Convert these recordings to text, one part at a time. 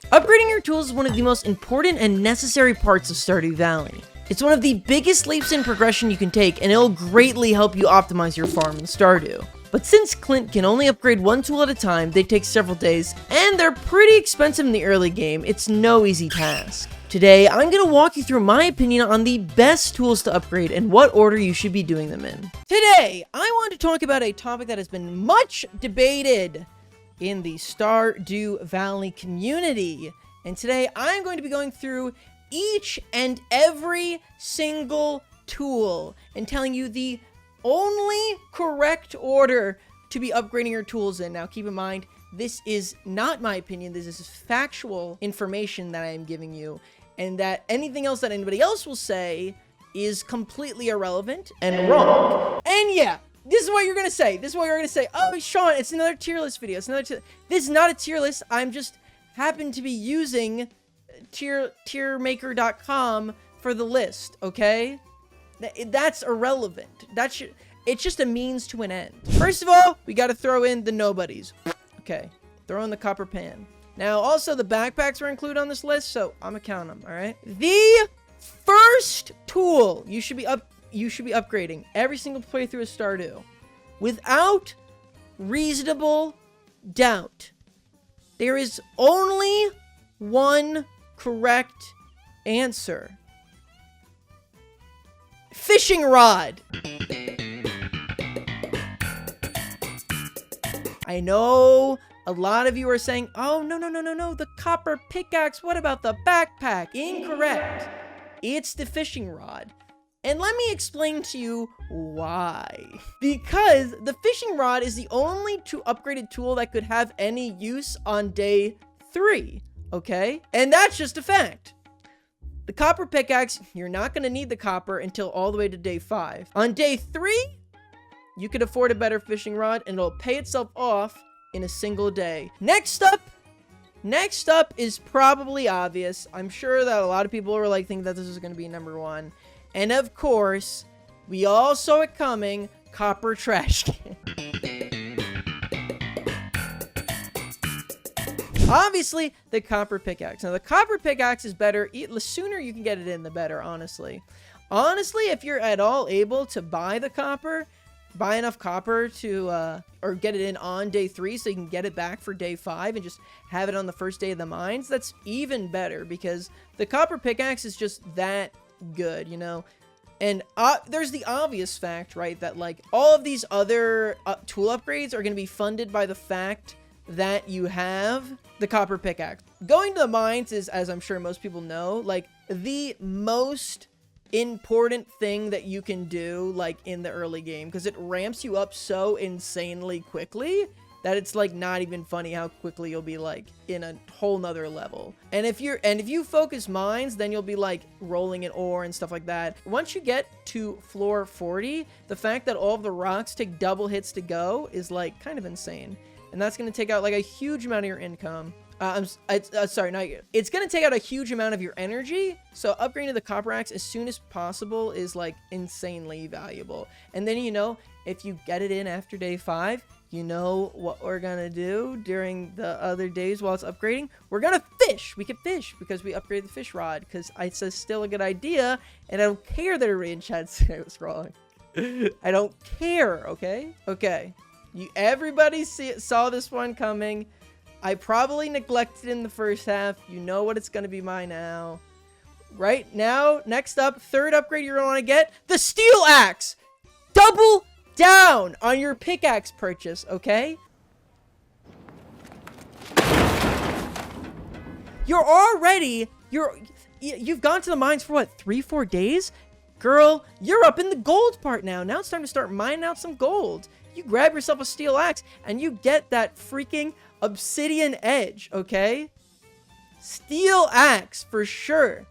Upgrading your tools is one of the most important and necessary parts of Stardew Valley. It's one of the biggest leaps in progression you can take, and it'll greatly help you optimize your farm in Stardew. But since Clint can only upgrade one tool at a time, they take several days, and they're pretty expensive in the early game, it's no easy task. Today, I'm going to walk you through my opinion on the best tools to upgrade and what order you should be doing them in. Today, I want to talk about a topic that has been much debated in the Stardew Valley community. And today, I'm going to be going through each and every single tool and telling you the only correct order to be upgrading your tools in. Now, keep in mind, this is not my opinion. This is factual information that I am giving you, and that anything else that anybody else will say is completely irrelevant and wrong. And yeah, this is what you're gonna say. This is what you're gonna say. Oh, Sean, it's another tier list video. It's another This is not a tier list. I'm just happen to be using tiermaker.com for the list, okay? That's irrelevant. It's just a means to an end. First of all, we got to throw in the nobodies. Okay, throw in the copper pan. Now, also the backpacks were included on this list, so I'm gonna count them. All right. The first tool you should be upgrading every single playthrough of Stardew, without reasonable doubt. There is only one correct answer. Fishing rod. I know a lot of you are saying, oh, no, the copper pickaxe. What about the backpack? Incorrect. It's the fishing rod. And let me explain to you why. Because the fishing rod is the only upgraded tool that could have any use on day 3, okay? And that's just a fact. The copper pickaxe, you're not going to need the copper until all the way to day 5. On day 3, you could afford a better fishing rod, and it'll pay itself off in a single day. Next up is probably obvious. I'm sure that a lot of people are like thinking that this is going to be number 1. And of course, we all saw it coming, copper trash can. Obviously, the copper pickaxe. Now, the copper pickaxe is better. The sooner you can get it in, the better, honestly. Honestly, if you're at all able to buy enough copper to, or get it in on day 3 so you can get it back for day 5 and just have it on the first day of the mines, that's even better, because the copper pickaxe is just that good, you know? And there's the obvious fact, right, that, like, all of these other tool upgrades are going to be funded by the fact that you have the copper pickaxe. Going to the mines is, as I'm sure most people know, like, the most important thing that you can do, like, in the early game, because it ramps you up so insanely quickly that it's, like, not even funny how quickly you'll be, like, in a whole nother level. And if you focus mines, then you'll be, like, rolling in ore and stuff like that. Once you get to floor 40, the fact that all of the rocks take double hits to go is, like, kind of insane. And that's going to take out, like, a huge amount of your income. It's going to take out a huge amount of your energy. So upgrading to the copper axe as soon as possible is, like, insanely valuable. And then, you know, if you get it in after day 5, you know what we're going to do during the other days while it's upgrading? We're going to fish. We can fish because we upgrade the fish rod, because it's still a good idea. And I don't care that everybody in chat said it was wrong. I don't care, okay? Okay. Everybody saw this one coming. I probably neglected it in the first half. You know what it's going to be by now. Right now, next up, third upgrade you're going to want to get, the steel axe. Double down on your pickaxe purchase, okay? You've gone to the mines for what, 3-4 days? Girl, you're up in the gold part now. Now it's time to start mining out some gold. You grab yourself a steel axe and you get that freaking obsidian edge, okay? Steel axe for sure.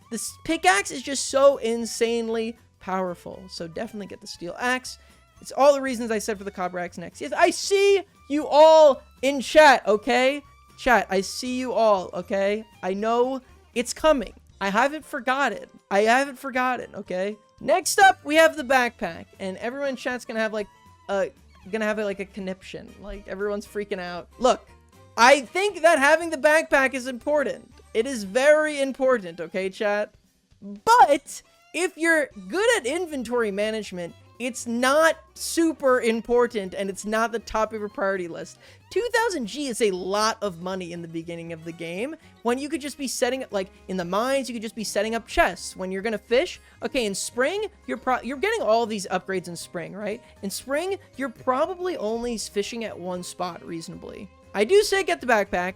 This pickaxe is just so insanely powerful. So definitely get the steel axe. It's all the reasons I said for the copper axe next. Yes, I see you all in chat, okay? Chat, I see you all, okay? I know it's coming. I haven't forgotten, okay? Next up, we have the backpack. And everyone in chat's gonna have, like, a conniption. Like, everyone's freaking out. Look, I think that having the backpack is important. It is very important, okay, chat? But if you're good at inventory management, it's not super important and it's not the top of your priority list. 2000 G is a lot of money in the beginning of the game when you could just be setting it, like in the mines, you could just be setting up chests. When you're gonna fish, okay, in spring, you're getting all these upgrades in spring, right? In spring, you're probably only fishing at one spot reasonably. I do say get the backpack,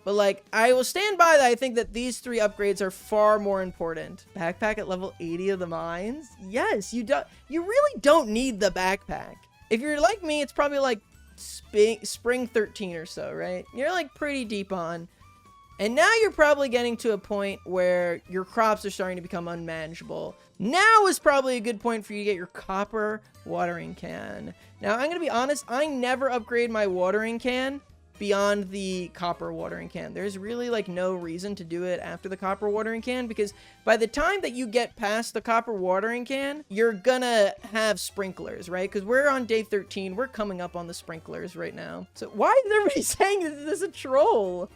but like, I will stand by that. I think that these 3 upgrades are far more important. Backpack at level 80 of the mines? Yes, you really don't need the backpack. If you're like me, it's probably like spring 13 or so, right? You're like pretty deep on. And now you're probably getting to a point where your crops are starting to become unmanageable. Now is probably a good point for you to get your copper watering can. Now, I'm going to be honest, I never upgrade my watering can beyond the copper watering can. There's really like no reason to do it after the copper watering can, because by the time that you get past the copper watering can, you're gonna have sprinklers, right? Because we're on day 13, we're coming up on the sprinklers right now. So why is everybody saying this is a troll?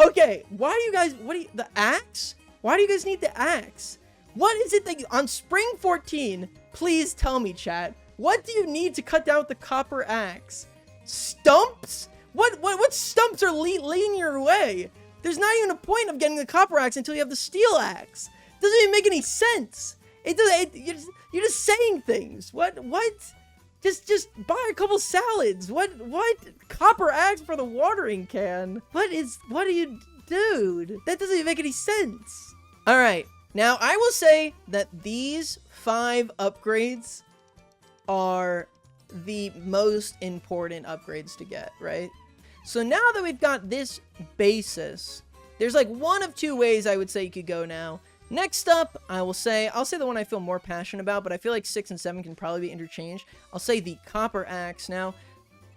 Okay, why do you guys, the axe? Why do you guys need the axe? What is it that you, on spring 14, please tell me, chat, what do you need to cut down with the copper axe? Stumps? What stumps are leading your way? There's not even a point of getting the copper axe until you have the steel axe. It doesn't even make any sense. You're just saying things. What? Just buy a couple salads. What? Copper axe for the watering can? What are you, dude? That doesn't even make any sense. All right. Now, I will say that these 5 upgrades are the most important upgrades to get, right? So now that we've got this basis, there's like one of 2 ways I would say you could go now. Next up, I'll say the one I feel more passionate about, but I feel like 6 and 7 can probably be interchanged. I'll say the copper axe. Now,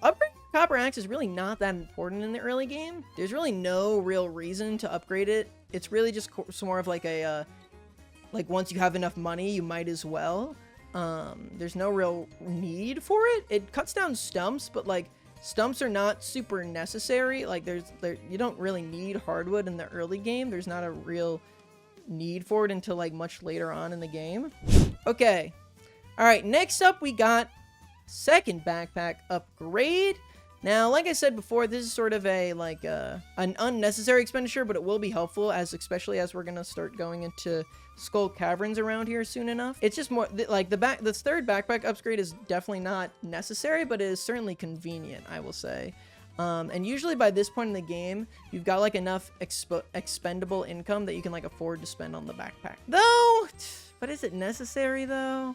upgrading the copper axe is really not that important in the early game. There's really no real reason to upgrade it. It's really just more of like a, like once you have enough money, you might as well. There's no real need for it. It cuts down stumps, but like stumps are not super necessary. Like you don't really need hardwood in the early game. There's not a real need for it until like much later on in the game. Okay. All right. Next up, we got second backpack upgrade. Now, like I said before, this is sort of a like an unnecessary expenditure, but it will be helpful especially as we're gonna start going into Skull Caverns around here soon enough. It's just more like the third backpack upgrade is definitely not necessary, but it is certainly convenient, I will say. And usually by this point in the game, you've got like enough expendable income that you can like afford to spend on the backpack. Though, but is it necessary though?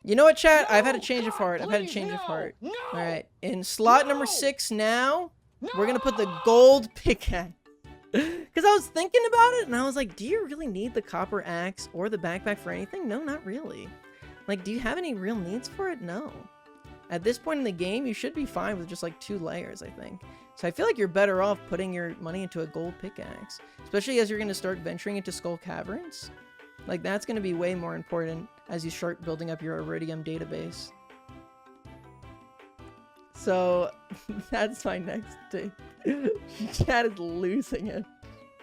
You know what, chat? I've had a change of heart. All right, in slot number 6 now, we're gonna put the gold pickaxe. Because I was thinking about it, and I was like, do you really need the copper axe or the backpack for anything? No, not really. Like, do you have any real needs for it? No. At this point in the game, you should be fine with just like 2 layers, I think. So I feel like you're better off putting your money into a gold pickaxe, especially as you're going to start venturing into Skull Caverns. Like, that's going to be way more important as you start building up your Iridium database. So, that's my next thing. Chat is losing it.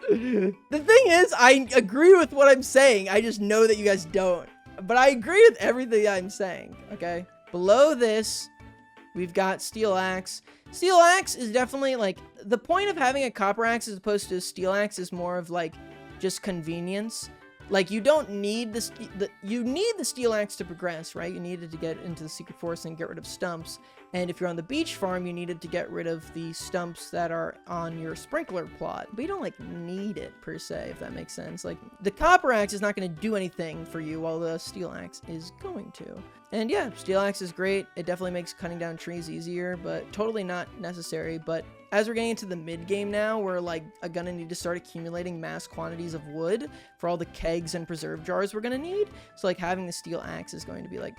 The thing is, I agree with what I'm saying. I just know that you guys don't. But I agree with everything I'm saying, okay? Below this, we've got steel axe. Steel axe is definitely, like, the point of having a copper axe as opposed to a steel axe is more of, like, just convenience. Like, you don't need you need the steel axe to progress, right? You needed to get into the secret forest and get rid of stumps. And if you're on the beach farm, you needed to get rid of the stumps that are on your sprinkler plot. But you don't, like, need it, per se, if that makes sense. Like, the copper axe is not going to do anything for you, while the steel axe is going to. And yeah, steel axe is great. It definitely makes cutting down trees easier, but totally not necessary. But as we're getting into the mid-game now, we're, like, gonna need to start accumulating mass quantities of wood for all the kegs and preserve jars we're gonna need. So, like, having the steel axe is going to be, like,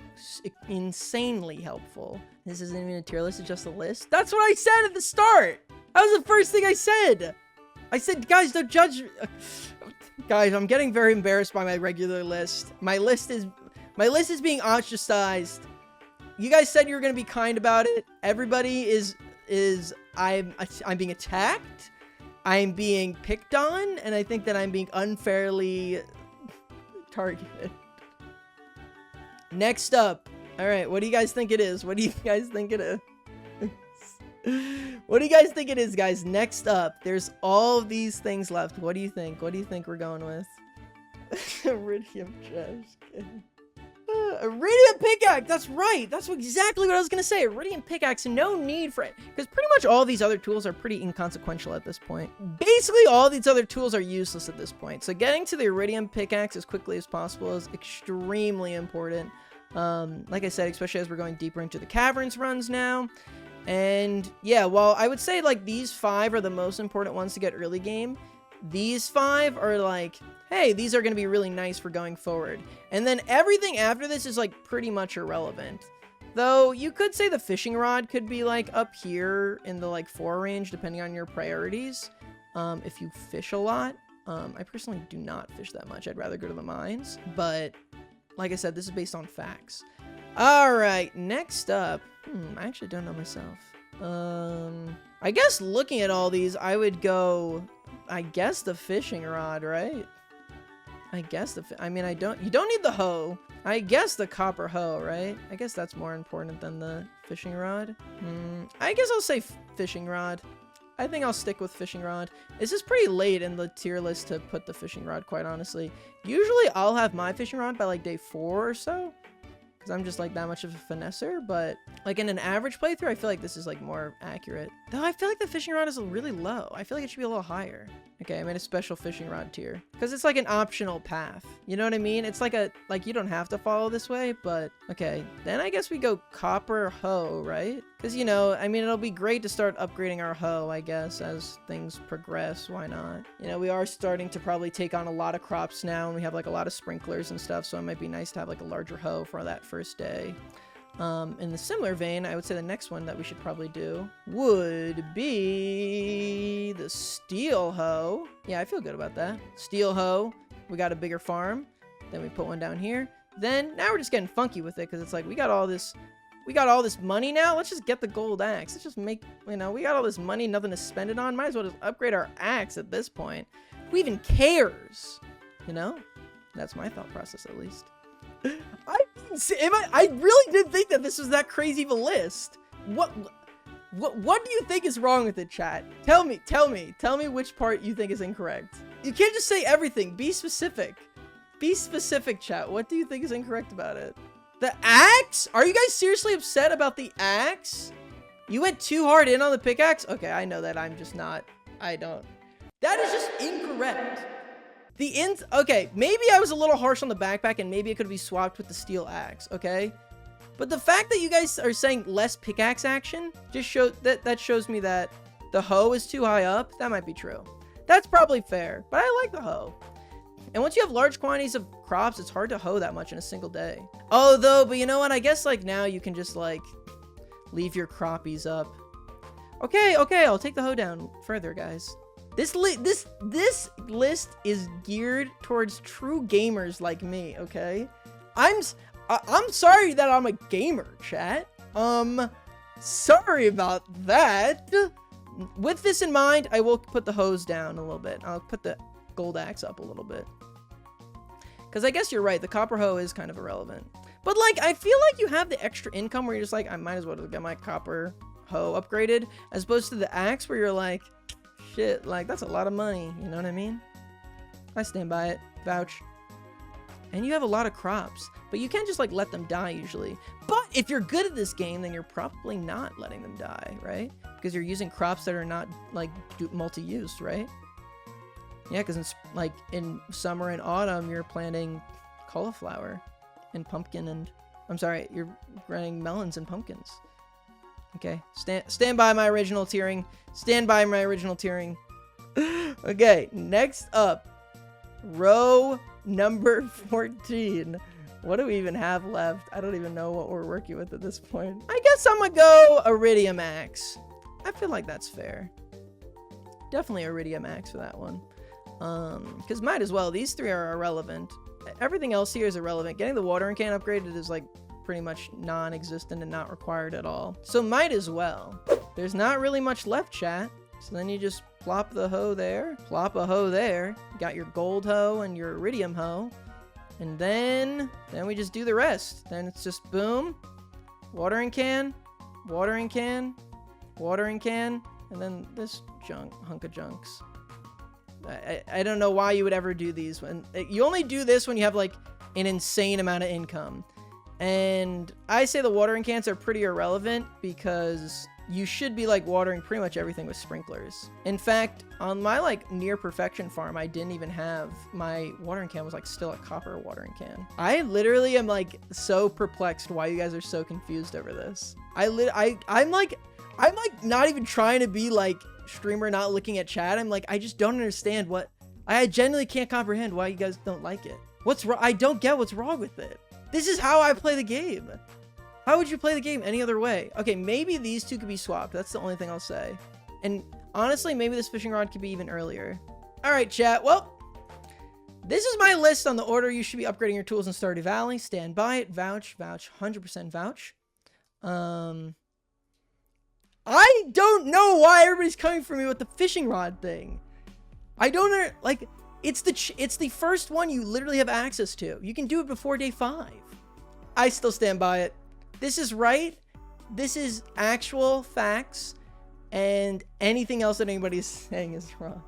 insanely helpful. This isn't even a tier list, it's just a list. That's what I said at the start! That was the first thing I said! I said, guys, don't judge. Guys, I'm getting very embarrassed by my regular list. My list is being ostracized. you guys said you were gonna be kind about it. Everybody I'm being attacked. I'm being picked on, and I think that I'm being unfairly targeted. Next up. All right, what do you guys think it is? What do you guys think it is? What do you guys think it is, guys? Next up, there's all of these things left. What do you think? What do you think we're going with? Iridium chest. Iridium pickaxe. That's right. That's exactly what I was gonna say. Iridium pickaxe. No need for it, because pretty much all these other tools are pretty inconsequential at this point. Basically, all these other tools are useless at this point. So getting to the iridium pickaxe as quickly as possible is extremely important. Like I said, especially as we're going deeper into the caverns runs now. And yeah, well, I would say like these 5 are the most important ones to get early game. These 5 are like, hey, these are going to be really nice for going forward. And then everything after this is like pretty much irrelevant. Though you could say the fishing rod could be like up here in the like 4 range, depending on your priorities. If you fish a lot. I personally do not fish that much. I'd rather go to the mines. But like I said, this is based on facts. All right, next up. I actually don't know myself. I guess looking at all these, I would go, I guess the fishing rod, right? I guess I mean, you don't need the hoe. I guess the copper hoe, right? I guess that's more important than the fishing rod. I guess I'll say fishing rod. I think I'll stick with fishing rod. This is pretty late in the tier list to put the fishing rod, quite honestly. Usually I'll have my fishing rod by like day 4 or so, because I'm just like that much of a finesser. But like in an average playthrough, I feel like this is like more accurate. Though I feel like the fishing rod is really low. I feel like it should be a little higher. Okay, I made a special fishing rod tier because it's like an optional path. You know what I mean? It's like you don't have to follow this way, but okay. Then I guess we go copper hoe, right? Because, you know, I mean, it'll be great to start upgrading our hoe, I guess, as things progress. Why not? You know, we are starting to probably take on a lot of crops now, and we have like a lot of sprinklers and stuff, so it might be nice to have like a larger hoe for that first day. In the similar vein, I would say the next one that we should probably do would be the steel hoe. Yeah, I feel good about that. Steel hoe. We got a bigger farm. Then we put one down here. Then now we're just getting funky with it, because it's like we got all this money now. Let's just get the gold axe. Let's just make, you know, we got all this money, nothing to spend it on. Might as well just upgrade our axe at this point. Who even cares? You know? That's my thought process, at least. I really didn't think that this was that crazy of a list. What do you think is wrong with it, chat? Tell me which part you think is incorrect. You can't just say everything. Be specific. Be specific, chat. What do you think is incorrect about it? The axe? Are you guys seriously upset about the axe? You went too hard in on the pickaxe? Okay, I know that I'm just not. That is just incorrect. Okay, maybe I was a little harsh on the backpack, and maybe it could be swapped with the steel axe, okay? But the fact that you guys are saying less pickaxe action just shows me that the hoe is too high up. That might be true. That's probably fair, but I like the hoe. And once you have large quantities of crops, it's hard to hoe that much in a single day. But you know what? I guess like now you can just like leave your croppies up. Okay, I'll take the hoe down further, guys. This list is geared towards true gamers like me, okay? I'm sorry that I'm a gamer, chat. Sorry about that. With this in mind, I will put the hose down a little bit. I'll put the gold axe up a little bit. Because I guess you're right, the copper hoe is kind of irrelevant. But like, I feel like you have the extra income where you're just like, I might as well get my copper hoe upgraded, as opposed to the axe where you're like, shit, like that's a lot of money, you know what I mean? I stand by it. Vouch. And you have a lot of crops, but you can't just like let them die usually. But if you're good at this game, then you're probably not letting them die, right? Because you're using crops that are not like multi-use, right? Yeah, because in summer and autumn, you're planting cauliflower and pumpkin and I'm sorry, you're growing melons and pumpkins. Okay, stand by my original tiering. Stand by my original tiering. Okay, next up, row number 14. What do we even have left? I don't even know what we're working with at this point. I guess I'm gonna go iridium axe. I feel like that's fair. Definitely iridium axe for that one. Because might as well. These 3 are irrelevant. Everything else here is irrelevant. Getting the watering can upgraded is like pretty much non-existent and not required at all. So might as well. There's not really much left, chat. So then you just plop the hoe there, plop a hoe there. You got your gold hoe and your iridium hoe. And then we just do the rest. Then it's just boom, watering can, watering can, watering can, and then this hunk of junks. I don't know why you would ever do these when you only do this when you have like an insane amount of income. And I say the watering cans are pretty irrelevant because you should be like watering pretty much everything with sprinklers. In fact, on my like near perfection farm, I didn't even have my watering can was like still a copper watering can. I literally am like so perplexed why you guys are so confused over this. I'm like not even trying to be like streamer not looking at chat. I'm like, I just don't understand what I genuinely can't comprehend why you guys don't like it. What's wrong? I don't get what's wrong with it. This is how I play the game. How would you play the game any other way? Okay, maybe these two could be swapped. That's the only thing I'll say. And honestly, maybe this fishing rod could be even earlier. All right, chat. Well, this is my list on the order you should be upgrading your tools in Stardew Valley. Stand by it. Vouch, 100% vouch. I don't know why everybody's coming for me with the fishing rod thing. I don't know. Like, it's the first one you literally have access to. You can do it before day 5. I still stand by it. This is right. This is actual facts. And anything else that anybody's saying is wrong.